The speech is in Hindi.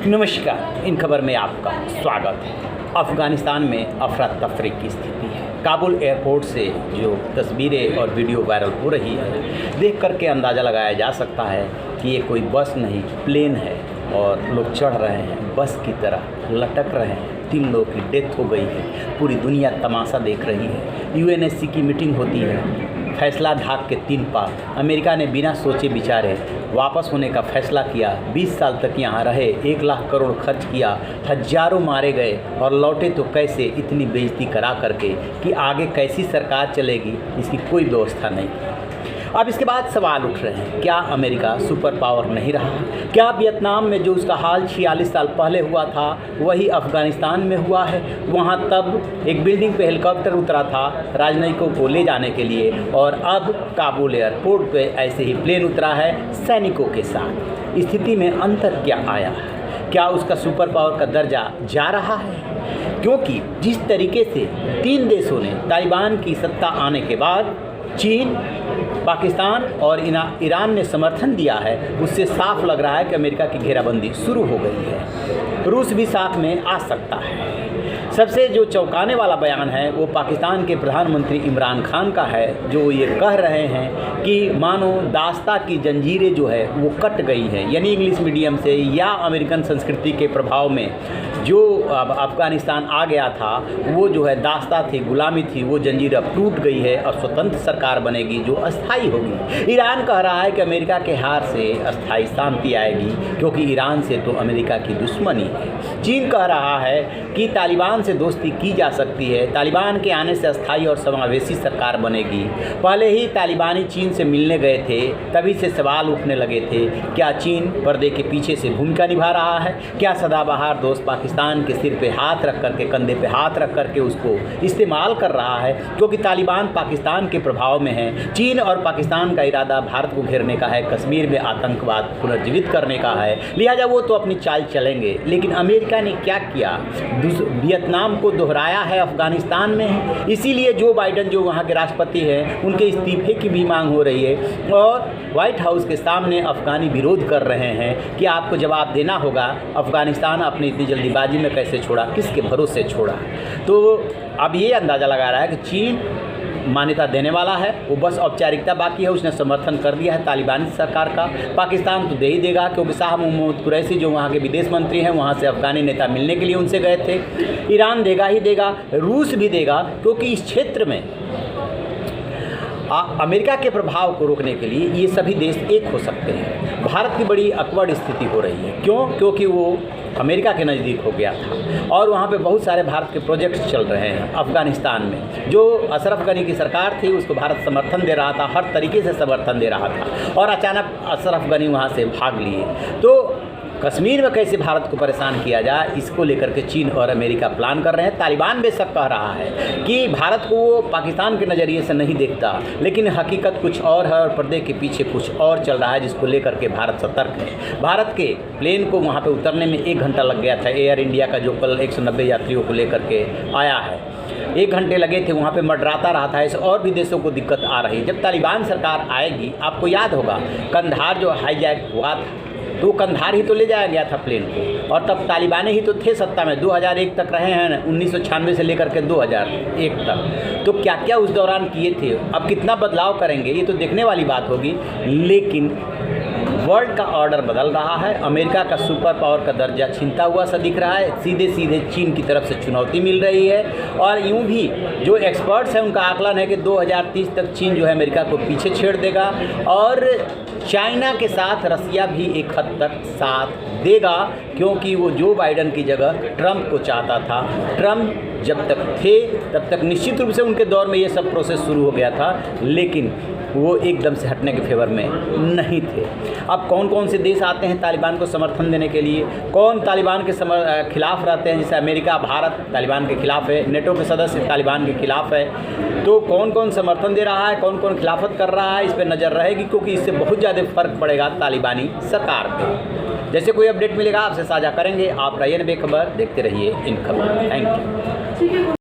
नमस्कार, इन खबर में आपका स्वागत है। अफ़गानिस्तान में अफरा तफरी की स्थिति है। काबुल एयरपोर्ट से जो तस्वीरें और वीडियो वायरल हो रही है, देख करके अंदाज़ा लगाया जा सकता है कि ये कोई बस नहीं प्लेन है और लोग चढ़ रहे हैं, बस की तरह लटक रहे हैं। 3 लोगों की डेथ हो गई है। पूरी दुनिया तमाशा देख रही है। यूएनएससी की मीटिंग होती है। फैसला ढाक के 3 पार। अमेरिका ने बिना सोचे विचारे वापस होने का फैसला किया। 20 साल तक यहाँ रहे, 1 लाख करोड़ खर्च किया, हजारों मारे गए और लौटे तो कैसे, इतनी बेइज्जती करा करके कि आगे कैसी सरकार चलेगी इसकी कोई व्यवस्था नहीं। अब इसके बाद सवाल उठ रहे हैं, क्या अमेरिका सुपर पावर नहीं रहा? क्या वियतनाम में जो उसका हाल 46 साल पहले हुआ था वही अफ़गानिस्तान में हुआ है? वहाँ तब एक बिल्डिंग पे हेलीकॉप्टर उतरा था राजनयिकों को ले जाने के लिए, और अब काबुल एयरपोर्ट पे ऐसे ही प्लेन उतरा है सैनिकों के साथ। स्थिति में अंतर क्या आया? क्या उसका सुपर पावर का दर्जा जा रहा है? क्योंकि जिस तरीके से 3 देशों ने तालिबान की सत्ता आने के बाद चीन, पाकिस्तान और ईरान ने समर्थन दिया है, उससे साफ लग रहा है कि अमेरिका की घेराबंदी शुरू हो गई है। रूस भी साथ में आ सकता है। सबसे जो चौंकाने वाला बयान है वो पाकिस्तान के प्रधानमंत्री इमरान खान का है, जो ये कह रहे हैं कि मानो दास्ता की जंजीरें जो है वो कट गई हैं, यानी इंग्लिश मीडियम से या अमेरिकन संस्कृति के प्रभाव में जो अफ़गानिस्तान आ गया था वो जो है दास्ता थी, गुलामी थी, वो जंजीर अब टूट गई है और स्वतंत्र सरकार बनेगी जो अस्थाई होगी। ईरान कह रहा है कि अमेरिका के हार से अस्थाई शांति आएगी, क्योंकि ईरान से तो अमेरिका की दुश्मनी है। चीन कह रहा है कि तालिबान से दोस्ती की जा सकती है, तालिबान के आने से अस्थाई और समावेशी सरकार बनेगी। पहले ही तालिबानी चीन से मिलने गए थे, तभी से सवाल उठने लगे थे, क्या चीन पर्दे के पीछे से भूमिका निभा रहा है? क्या सदाबहार दोस्त पाकिस्तान के सिर पे हाथ रख करके, कंधे पे हाथ रख करके उसको इस्तेमाल कर रहा है? क्योंकि तालिबान पाकिस्तान के प्रभाव में है। चीन और पाकिस्तान का इरादा भारत को घेरने का है, कश्मीर में आतंकवाद पुनर्जीवित करने का है, लिहाजा वो तो अपनी चाल चलेंगे। लेकिन अमेरिका ने क्या किया? वियतनाम को दोहराया है, अफ़गानिस्तान में है। इसीलिए जो बाइडन जो वहाँ के राष्ट्रपति हैं उनके इस्तीफे की भी मांग हो रही है, और व्हाइट हाउस के सामने अफ़गानी विरोध कर रहे हैं कि आपको जवाब देना होगा, अफ़गानिस्तान आपने इतनी जल्दीबाजी में कैसे छोड़ा, किसके भरोसे छोड़ा। तो अब ये अंदाज़ा लगा रहा है कि चीन मान्यता देने वाला है, वो बस औपचारिकता बाकी है। उसने समर्थन कर दिया है तालिबानी सरकार का। पाकिस्तान तो दे ही देगा, क्योंकि शाह महमूद कुरैशी जो वहाँ के विदेश मंत्री हैं वहाँ से अफ़गानी नेता मिलने के लिए उनसे गए थे। ईरान देगा ही देगा, रूस भी देगा, क्योंकि इस क्षेत्र में अमेरिका के प्रभाव को रोकने के लिए ये सभी देश एक हो सकते हैं। भारत की बड़ी अकबड़ स्थिति हो रही है। क्यों? क्योंकि वो अमेरिका के नज़दीक हो गया था और वहाँ पे बहुत सारे भारत के प्रोजेक्ट्स चल रहे हैं। अफ़गानिस्तान में जो अशरफ गनी की सरकार थी उसको भारत समर्थन दे रहा था, हर तरीके से समर्थन दे रहा था, और अचानक अशरफ गनी वहाँ से भाग लिए। तो कश्मीर में कैसे भारत को परेशान किया जाए, इसको लेकर के चीन और अमेरिका प्लान कर रहे हैं। तालिबान बेशक कह रहा है कि भारत को वो पाकिस्तान के नज़रिए से नहीं देखता, लेकिन हकीकत कुछ और है और पर्दे के पीछे कुछ और चल रहा है, जिसको लेकर के भारत सतर्क है। भारत के प्लेन को वहाँ पे उतरने में 1 घंटा लग गया था। एयर इंडिया का जो कल 190 यात्रियों को लेकर के आया है, 1 घंटे लगे थे, वहाँ पे मंडराता रहा था। ऐसे और भी देशों को दिक्कत आ रही है। जब तालिबान सरकार आएगी, आपको याद होगा कंधार जो हाईजैक हुआ था, तो कंधार ही तो ले जाया गया था प्लेन को, और तब तालिबानी ही तो थे सत्ता में। 2001 तक रहे हैं, 1996 से लेकर के 2001 तक। तो क्या क्या उस दौरान किए थे, अब कितना बदलाव करेंगे, ये तो देखने वाली बात होगी। लेकिन वर्ल्ड का ऑर्डर बदल रहा है। अमेरिका का सुपर पावर का दर्जा छीनता हुआ सा दिख रहा है। सीधे सीधे चीन की तरफ से चुनौती मिल रही है, और यूं भी जो एक्सपर्ट्स हैं उनका आकलन है कि 2030 तक चीन जो है अमेरिका को पीछे छेड़ देगा, और चाइना के साथ रसिया भी एक हद तक साथ देगा, क्योंकि वो जो बाइडन की जगह ट्रंप को चाहता था। ट्रंप जब तक थे तब तक निश्चित रूप से उनके दौर में ये सब प्रोसेस शुरू हो गया था, लेकिन वो एकदम से हटने के फेवर में नहीं थे। अब कौन कौन से देश आते हैं तालिबान को समर्थन देने के लिए, कौन तालिबान के खिलाफ रहते हैं? जैसे अमेरिका, भारत तालिबान के खिलाफ है, नेटो के सदस्य तालिबान के खिलाफ है। तो कौन कौन समर्थन दे रहा है, कौन कौन खिलाफत कर रहा है, इस पर नज़र रहेगी, क्योंकि इससे बहुत ज़्यादा फ़र्क पड़ेगा तालिबानी सरकार पर। जैसे कोई अपडेट मिलेगा आपसे साझा करेंगे। आप रहिए बेखबर, देखते रहिए इन खबर। Thank you.